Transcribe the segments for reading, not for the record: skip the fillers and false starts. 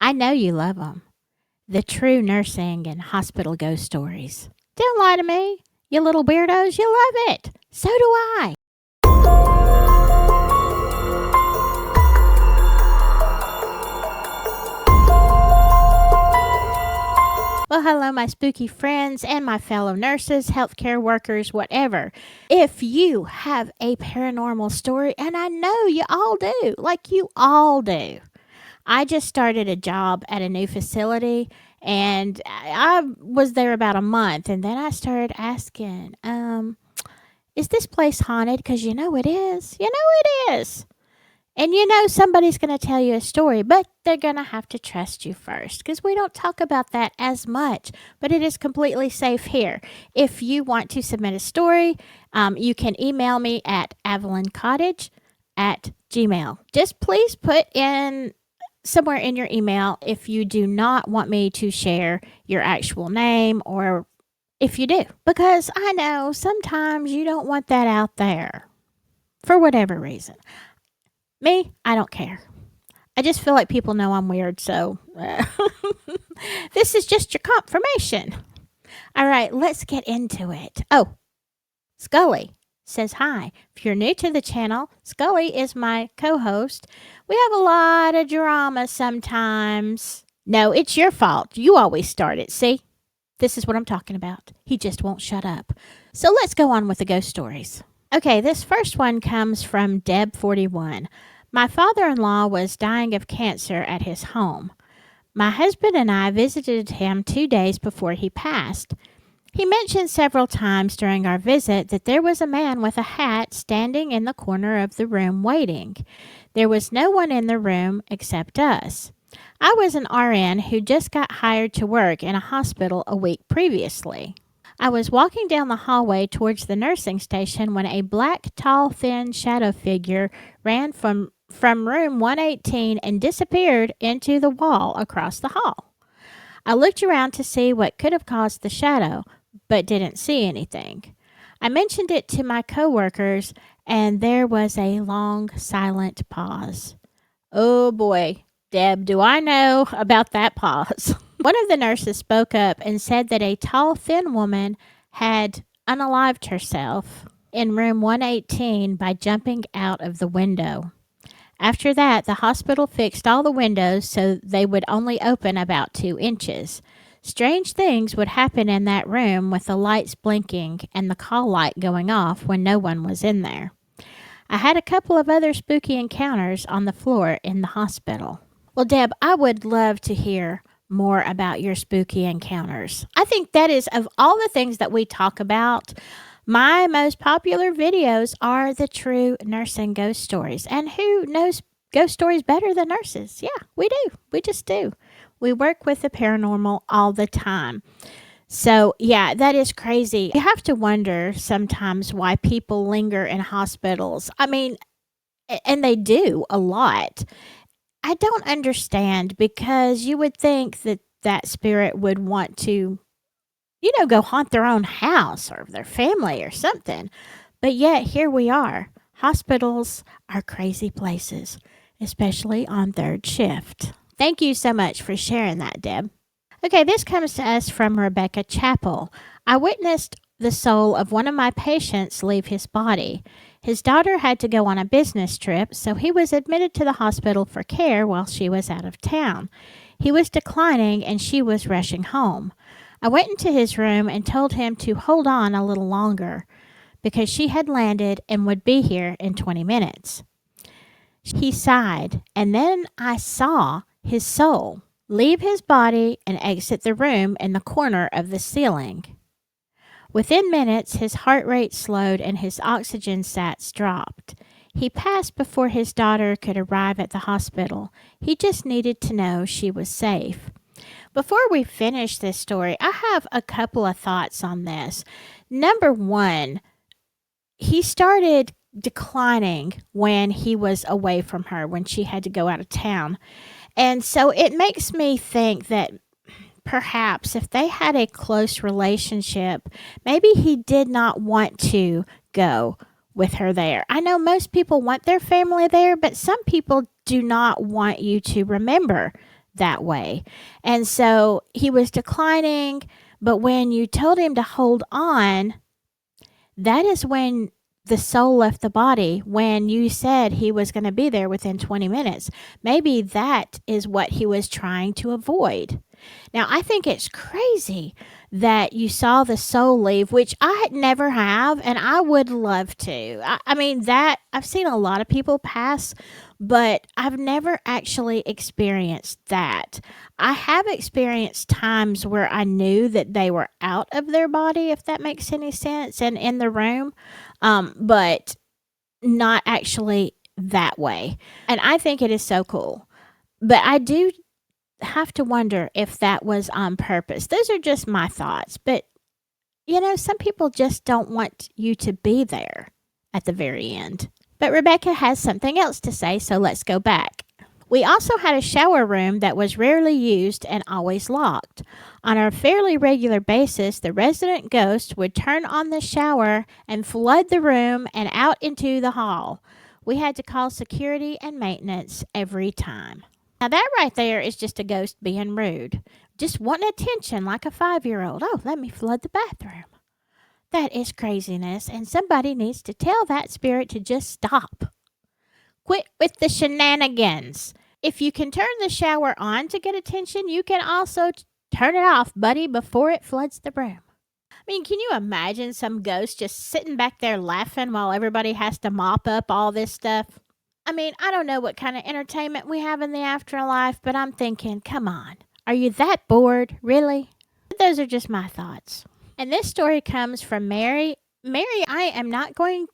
I know you love them. The true nursing and hospital ghost stories. Don't lie to me. You little weirdos, you love it. So do I. Well, hello, my spooky friends and my fellow nurses, healthcare workers, whatever. If you have a paranormal story, and I know you all do, like you all do. I just started a job at a new facility, and I was there about a month, and then I started asking, is this place haunted? Because you know it is. You know it is. And you know somebody's going to tell you a story, but they're going to have to trust you first because we don't talk about that as much, but it is completely safe here. If you want to submit a story, you can email me at avaloncottage@gmail. Just please put in somewhere in your email if you do not want me to share your actual name or if you do, because I know sometimes you don't want that out there for whatever reason. Me, I don't care. I just feel like people know I'm weird, so this is just your confirmation. All right, let's get into it. Oh, Skully says hi. If you're new to the channel, Skully is my co-host. We have a lot of drama sometimes. No, it's your fault. You always start it, see? This is what I'm talking about. He just won't shut up. So let's go on with the ghost stories. Okay, this first one comes from Deb41. My father-in-law was dying of cancer at his home. My husband and I visited him 2 days before he passed. He mentioned several times during our visit that there was a man with a hat standing in the corner of the room waiting. There was no one in the room except us. I was an RN who just got hired to work in a hospital a week previously. I was walking down the hallway towards the nursing station when a black, tall, thin shadow figure ran from room 118 and disappeared into the wall across the hall. I looked around to see what could have caused the shadow, but didn't see anything. I mentioned it to my coworkers, and there was a long, silent pause. Oh boy, Deb, do I know about that pause? One of the nurses spoke up and said that a tall, thin woman had unalived herself in room 118 by jumping out of the window. After that, the hospital fixed all the windows so they would only open about 2 inches. Strange things would happen in that room with the lights blinking and the call light going off when no one was in there. I had a couple of other spooky encounters on the floor in the hospital. Well, Deb, I would love to hear more about your spooky encounters. I think that is, of all the things that we talk about, my most popular videos are the true nursing ghost stories. And who knows ghost stories better than nurses? Yeah, we do. We just do. We work with the paranormal all the time. So, yeah, that is crazy. You have to wonder sometimes why people linger in hospitals. I mean, and they do a lot. I don't understand, because you would think that that spirit would want to, go haunt their own house or their family or something. But yet, here we are. Hospitals are crazy places, especially on third shift. Thank you so much for sharing that, Deb. Okay, this comes to us from Rebecca Chappell. I witnessed the soul of one of my patients leave his body. His daughter had to go on a business trip, so he was admitted to the hospital for care while she was out of town. He was declining, and she was rushing home. I went into his room and told him to hold on a little longer because she had landed and would be here in 20 minutes. He sighed, and then I saw his soul leave his body and exit the room in the corner of the ceiling. Within minutes, his heart rate slowed and his oxygen sats dropped. He passed before his daughter could arrive at the hospital. He just needed to know she was safe. Before we finish this story, I have a couple of thoughts on this. Number one, he started declining when he was away from her, when she had to go out of town. And so it makes me think that perhaps if they had a close relationship, maybe he did not want to go with her there. I know most people want their family there, but some people do not want you to remember that way. And so he was declining, but when you told him to hold on, that is when the soul left the body, when you said he was going to be there within 20 minutes. Maybe that is what he was trying to avoid. Now, I think it's crazy that you saw the soul leave, which I never have, and I would love to. I mean, that I've seen a lot of people pass, but I've never actually experienced that. I have experienced times where I knew that they were out of their body, if that makes any sense, and in the room, but not actually that way. And I think it is so cool. But I do have to wonder if that was on purpose. Those are just my thoughts. But, some people just don't want you to be there at the very end. But Rebecca has something else to say, so let's go back. We also had a shower room that was rarely used and always locked. On a fairly regular basis, the resident ghost would turn on the shower and flood the room and out into the hall. We had to call security and maintenance every time. Now, that right there is just a ghost being rude. Just wanting attention like a 5-year-old. Oh, let me flood the bathroom. That is craziness, and somebody needs to tell that spirit to just stop. Quit with the shenanigans. If you can turn the shower on to get attention, you can also turn it off, buddy, before it floods the room. I mean, can you imagine some ghost just sitting back there laughing while everybody has to mop up all this stuff? I mean, I don't know what kind of entertainment we have in the afterlife, but I'm thinking, come on. Are you that bored? Really? Those are just my thoughts. And this story comes from Mary. Mary, I am not going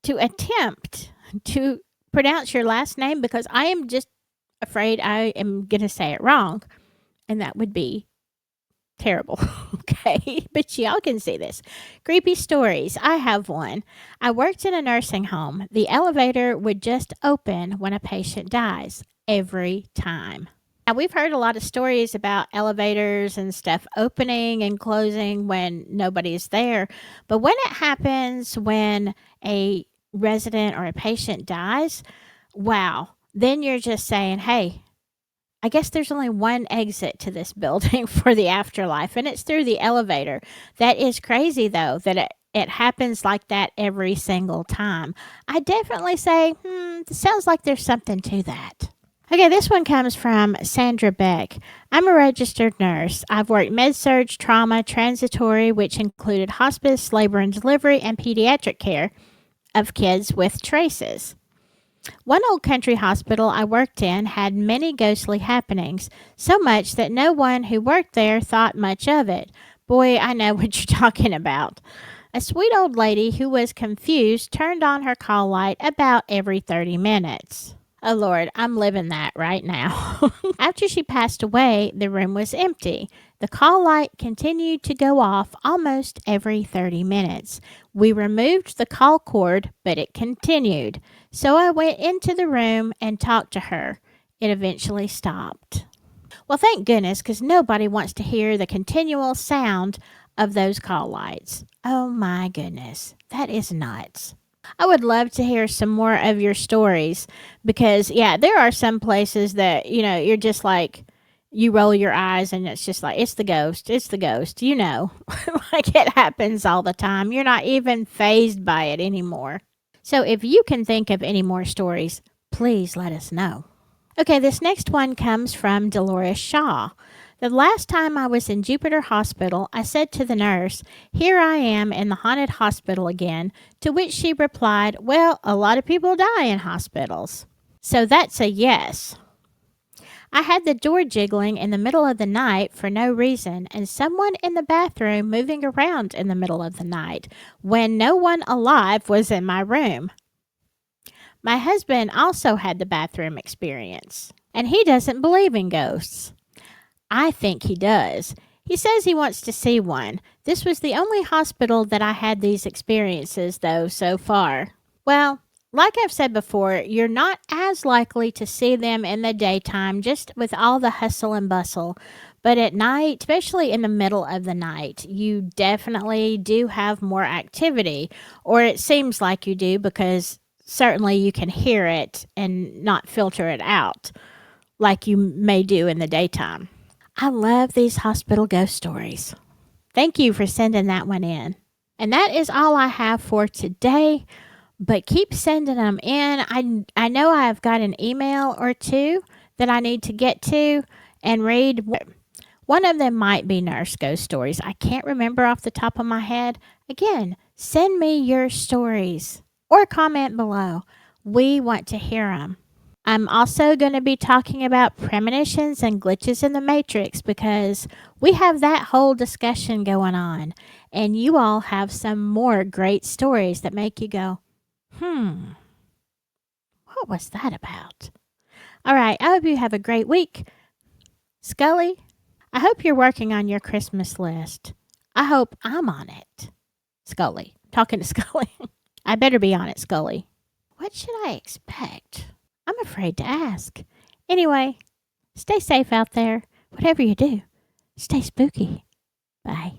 to attempt to pronounce your last name because I am just afraid I am going to say it wrong. And that would be terrible. Okay. But y'all can see this. Creepy stories. I have one. I worked in a nursing home. The elevator would just open when a patient dies every time. Now, we've heard a lot of stories about elevators and stuff opening and closing when nobody's there. But when it happens when a resident or a patient dies, wow, then you're just saying, hey, I guess there's only one exit to this building for the afterlife, and it's through the elevator. That is crazy, though, that it happens like that every single time. I definitely say, sounds like there's something to that. Okay, this one comes from Sandra Beck. I'm a registered nurse. I've worked med-surg, trauma, transitory, which included hospice, labor and delivery, and pediatric care of kids with traces. One old country hospital I worked in had many ghostly happenings, so much that no one who worked there thought much of it. Boy, I know what you're talking about. A sweet old lady who was confused turned on her call light about every 30 minutes. Oh, Lord, I'm living that right now. After she passed away, the room was empty. The call light continued to go off almost every 30 minutes. We removed the call cord, but it continued. So I went into the room and talked to her. It eventually stopped. Well, thank goodness, because nobody wants to hear the continual sound of those call lights. Oh, my goodness. That is nuts. I would love to hear some more of your stories because, there are some places that, you're just like, you roll your eyes and it's just like, it's the ghost, like it happens all the time. You're not even fazed by it anymore. So if you can think of any more stories, please let us know. Okay, this next one comes from Dolores Shaw. The last time I was in Jupiter Hospital, I said to the nurse, "Here I am in the haunted hospital again," to which she replied, "Well, a lot of people die in hospitals." So that's a yes. I had the door jiggling in the middle of the night for no reason, and someone in the bathroom moving around in the middle of the night when no one alive was in my room. My husband also had the bathroom experience, and he doesn't believe in ghosts. I think he does. He says he wants to see one. This was the only hospital that I had these experiences, though, so far. Well, like I've said before, you're not as likely to see them in the daytime, just with all the hustle and bustle. But at night, especially in the middle of the night, you definitely do have more activity, or it seems like you do, because certainly you can hear it and not filter it out. like you may do in the daytime. I love these hospital ghost stories. Thank you for sending that one in. And that is all I have for today, but keep sending them in. I know I've got an email or two that I need to get to and read. One of them might be nurse ghost stories. I can't remember off the top of my head. Again, send me your stories or comment below. We want to hear them. I'm also going to be talking about premonitions and glitches in the matrix because we have that whole discussion going on. And you all have some more great stories that make you go, what was that about? All right, I hope you have a great week. Skully, I hope you're working on your Christmas list. I hope I'm on it. Skully, talking to Skully. I better be on it, Skully. What should I expect? I'm afraid to ask. Anyway, stay safe out there. Whatever you do, stay spooky. Bye.